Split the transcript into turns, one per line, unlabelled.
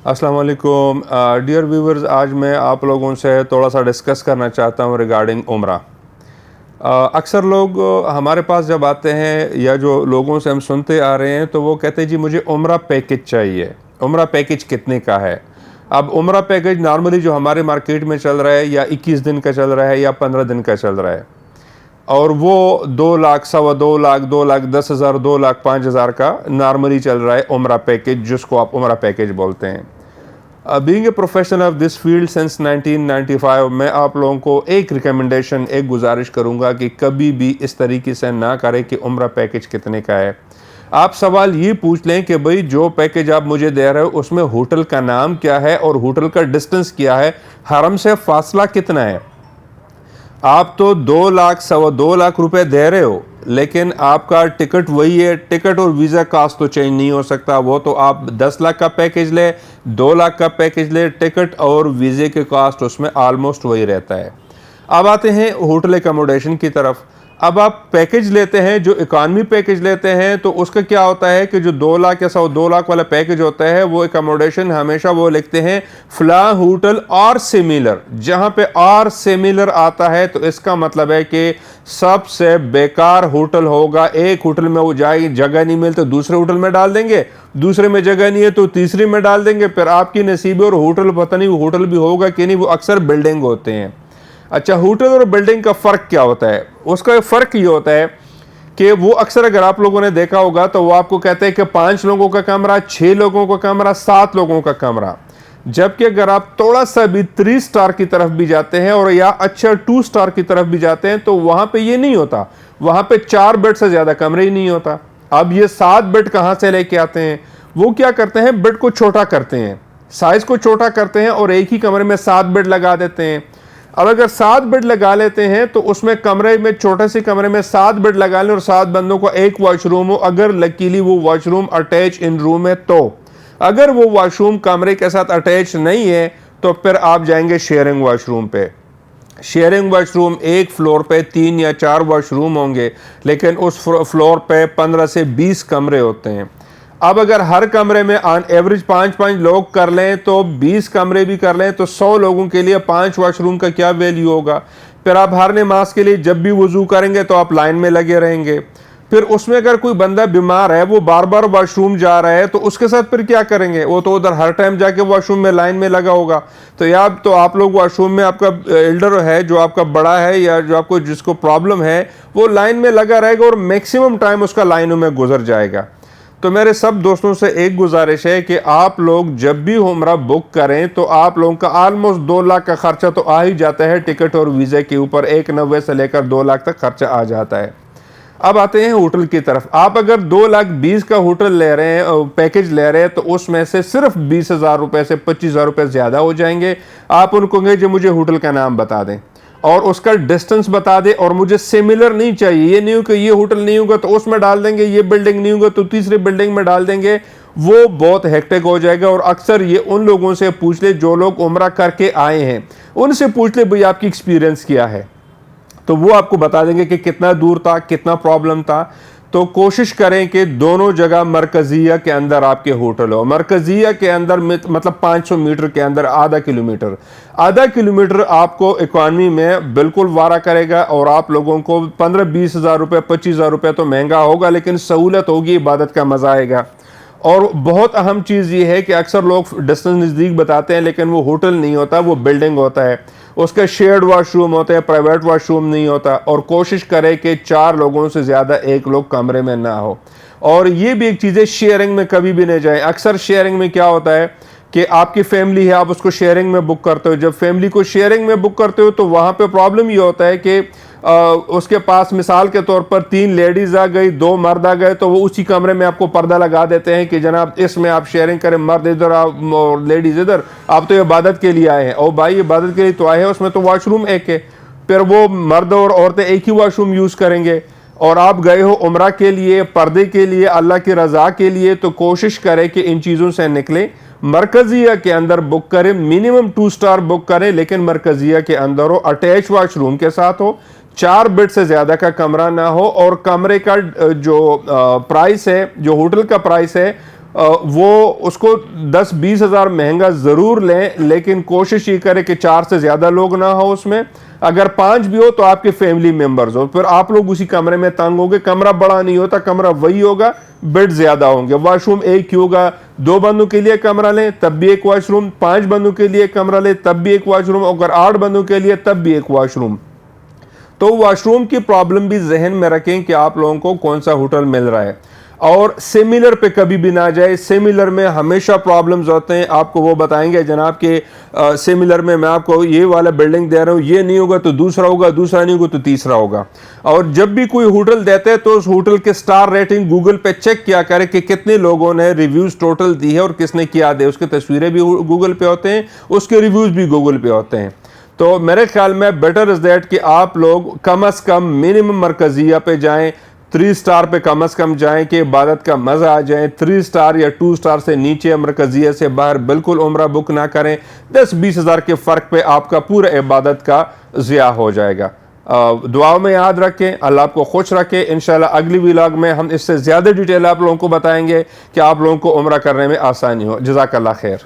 अस्सलाम वालेकुम dear viewers, आज मैं आप लोगों से थोड़ा सा डिस्कस करना चाहता हूँ रिगार्डिंग उम्रा। अक्सर लोग हमारे पास जब आते हैं या जो लोगों से हम सुनते आ रहे हैं तो वो कहते हैं जी मुझे उम्रा पैकेज चाहिए। उम्रा पैकेज कितने का है? अब उम्रा पैकेज नॉर्मली जो हमारे मार्केट में चल रहा है या 21 दिन का चल रहा है या 15 दिन का चल रहा है, और वो 2 लाख, 2.25 लाख, 2,10,000, 2,05,000 का नॉर्मली चल रहा है उम्रा पैकेज, जिसको आप उम्रा पैकेज बोलते हैं। Being a professional of this field since 1995, मैं आप लोगों को एक रिकमेंडेशन, एक गुजारिश करूंगा कि कभी भी इस तरीके से ना करें कि उम्रा पैकेज कितने का है। आप सवाल ये पूछ लें कि भाई जो पैकेज आप मुझे दे रहे हो उसमें होटल का नाम क्या है और होटल का डिस्टेंस क्या है, हरम से फासला कितना है। आप तो 2 लाख, 2.25 लाख रुपए दे रहे हो, लेकिन आपका टिकट वही है। टिकट और वीज़ा कास्ट तो चेंज नहीं हो सकता। वो तो आप 10 लाख का पैकेज ले, 2 लाख का पैकेज ले, टिकट और वीज़े के कास्ट उसमें ऑलमोस्ट वही रहता है। अब आते हैं होटल एकोमोडेशन की तरफ। अब आप पैकेज लेते हैं, जो इकॉनमी पैकेज लेते हैं, तो उसका क्या होता है कि जो 2 लाख या 2.25 लाख वाला पैकेज होता है, वो एकोमोडेशन हमेशा वो लिखते हैं फ्ला होटल और सिमिलर। जहां पे और सिमिलर आता है तो इसका मतलब है कि सबसे बेकार होटल होगा। एक होटल में वो जाएगी, जगह नहीं मिलती तो दूसरे होटल में डाल देंगे, दूसरे में जगह नहीं है तो तीसरी में डाल देंगे, फिर आपकी नसीब। और होटल पता नहीं वो होटल भी होगा कि नहीं, वो अक्सर बिल्डिंग होते हैं। अच्छा, होटल और बिल्डिंग का फ़र्क क्या होता है? उसका फ़र्क ये होता है कि वो अक्सर, अगर आप लोगों ने देखा होगा तो वो आपको कहते हैं कि 5 लोगों का कमरा, 6 लोगों का कमरा, 7 लोगों का कमरा। जबकि अगर आप थोड़ा सा भी 3 स्टार की तरफ भी जाते हैं और या अच्छा 2 स्टार की तरफ भी जाते हैं तो वहाँ पे ये नहीं होता। वहाँ पे 4 बेड से ज़्यादा कमरे ही नहीं होता। अब ये 7 बेड कहाँ से लेके आते हैं? वो क्या करते हैं, बेड को छोटा करते हैं, साइज़ को छोटा करते हैं और एक ही कमरे में 7 बेड लगा देते हैं। अब अगर 7 बेड लगा लेते हैं तो उसमें कमरे में, छोटे से कमरे में 7 बेड लगा लें और 7 बंदों को एक वॉशरूम हो, अगर लकीली वो वॉशरूम अटैच इन रूम है तो। अगर वो वॉशरूम कमरे के साथ अटैच नहीं है तो फिर आप जाएंगे शेयरिंग वॉशरूम पे। शेयरिंग वॉशरूम, एक फ्लोर पे 3 या 4 वॉशरूम होंगे, लेकिन उस फ्लोर पे 15 से 20 कमरे होते हैं। अब अगर हर कमरे में ऑन एवरेज 5-5 लोग कर लें तो 20 कमरे भी कर लें तो 100 लोगों के लिए 5 वॉशरूम का क्या वैल्यू होगा। फिर आप हर नमाज के लिए जब भी वजू करेंगे तो आप लाइन में लगे रहेंगे। फिर उसमें अगर कोई बंदा बीमार है, वो बार बार वॉशरूम जा रहा है, तो उसके साथ फिर क्या करेंगे? वो तो उधर हर टाइम जाके वॉशरूम में लाइन में लगा होगा। तो या तो आप लोग वॉशरूम में, आपका एल्डर है जो आपका बड़ा है या जो आपको जिसको प्रॉब्लम है, वो लाइन में लगा रहेगा और मैक्सिमम टाइम उसका लाइनों में गुजर जाएगा। तो मेरे सब दोस्तों से एक गुजारिश है कि आप लोग जब भी उम्रा बुक करें तो आप लोगों का ऑलमोस्ट 2 लाख का खर्चा तो आ ही जाता है। टिकट और वीज़े के ऊपर 1.90 से लेकर 2 लाख तक खर्चा आ जाता है। अब आते हैं होटल की तरफ। आप अगर 2,20,000 का होटल ले रहे हैं, पैकेज ले रहे हैं, तो उसमें से सिर्फ 20,000 रुपये से 25,000 रुपये ज़्यादा हो जाएंगे। आप उनको कहेंगे जो मुझे होटल का नाम बता दें और उसका डिस्टेंस बता दे, और मुझे सिमिलर नहीं चाहिए। ये नहीं हो कि ये होटल नहीं होगा तो उसमें डाल देंगे, ये बिल्डिंग नहीं होगा तो तीसरी बिल्डिंग में डाल देंगे। वो बहुत हेक्टिक हो जाएगा। और अक्सर ये उन लोगों से पूछ ले जो लोग उम्रा करके आए हैं, उनसे पूछ ले भाई आपकी एक्सपीरियंस क्या है, तो वो आपको बता देंगे कि कितना दूर था, कितना प्रॉब्लम था। तो कोशिश करें कि दोनों जगह मरकजिया के अंदर आपके होटल हो। मरकजिया के अंदर मतलब 500 मीटर के अंदर आधा किलोमीटर आपको इकॉनमी में बिल्कुल वारा करेगा। और आप लोगों को 15-20 हज़ार रुपये, 25,000 रुपये तो महंगा होगा, लेकिन सहूलत होगी, इबादत का मज़ा आएगा। और बहुत अहम चीज़ ये है कि अक्सर लोग डिस्टेंस नज़दीक बताते हैं, लेकिन वो होटल नहीं होता, वो बिल्डिंग होता है। उसके शेयर्ड वॉशरूम होते हैं, प्राइवेट वॉशरूम नहीं होता। और कोशिश करें कि 4 लोगों से ज़्यादा एक लोग कमरे में ना हो। और ये भी एक चीज़ है, शेयरिंग में कभी भी नहीं जाए। अक्सर शेयरिंग में क्या होता है कि आपकी फैमिली है, आप उसको शेयरिंग में बुक करते हो। जब फैमिली को शेयरिंग में बुक करते हो तो वहाँ पे प्रॉब्लम ये होता है कि उसके पास मिसाल के तौर पर 3 लेडीज़ आ गई, 2 मर्द आ गए, तो वो उसी कमरे में आपको पर्दा लगा देते हैं कि जनाब इसमें आप शेयरिंग करें, मर्द इधर और लेडीज़ इधर। आप तो इबादत के लिए आए हैं। और भाई इबादत के लिए तो आए हैं, उसमें तो वॉशरूम एक है। फिर वो मर्द और औरतें एक ही वॉशरूम यूज़ करेंगे। और आप गए हो उम्रा के लिए, पर्दे के लिए, अल्लाह की रज़ा के लिए, तो कोशिश करें कि इन चीज़ों से निकलें। मरकजिया के अंदर बुक करें, मिनिमम 2 स्टार बुक करें, लेकिन मरकजिया के अंदर हो, अटैच वॉशरूम के साथ हो, 4 बेड से ज़्यादा का कमरा ना हो। और कमरे का जो प्राइस है, जो होटल का प्राइस है, वो उसको 10-20 हज़ार महंगा ज़रूर लें, लेकिन कोशिश ये करें कि 4 से ज़्यादा लोग ना हो उसमें। अगर 5 भी हो तो आपके फैमिली मेंबर्स हो, फिर आप लोग उसी कमरे में तंग होंगे। कमरा बड़ा नहीं होता, कमरा वही होगा, बेड ज़्यादा होंगे। वॉशरूम एक ही होगा। 2 बंदों के लिए कमरा लें तब भी एक वॉशरूम, 5 बंदों के लिए कमरा लें तब भी एक वॉशरूम, अगर 8 बंदों के लिए तब भी एक वॉशरूम। तो वॉशरूम की प्रॉब्लम भी जहन में रखें कि आप लोगों को कौन सा होटल मिल रहा है, और सिमिलर पे कभी भी ना जाए। सिमिलर में हमेशा प्रॉब्लम्स होते हैं, आपको वो बताएंगे जनाब के सिमिलर में मैं आपको ये वाला बिल्डिंग दे रहा हूँ, ये नहीं होगा तो दूसरा होगा, दूसरा नहीं होगा तो तीसरा होगा। और जब भी कोई होटल देते हैं तो उस होटल के स्टार रेटिंग गूगल पे चेक किया करें कि कितने लोगों ने रिव्यूज़ टोटल दी है और किसने क्या दे। उसकी तस्वीरें भी गूगल पे होते हैं, उसके रिव्यूज़ भी गूगल पे होते हैं। तो मेरे ख्याल में बेटर इज़ दैट कि आप लोग कम अज़ कम मिनिमम मरकजिया पे जाएं, 3 स्टार पे कम अज़ कम जाएं कि इबादत का मज़ा आ जाए। 3 स्टार या 2 स्टार से नीचे मरकजिया से बाहर बिल्कुल उम्रा बुक ना करें। 10-20 हज़ार के फ़र्क पे आपका पूरा इबादत का ज़िया हो जाएगा। दुआ में याद रखें, अल्लाह आपको खुश रखे। इंशाल्लाह अगली व्लॉग में हम इससे ज़्यादा डिटेल आप लोगों को बताएंगे कि आप लोगों को उम्रा करने में आसानी हो। जज़ाकल्लाह खैर।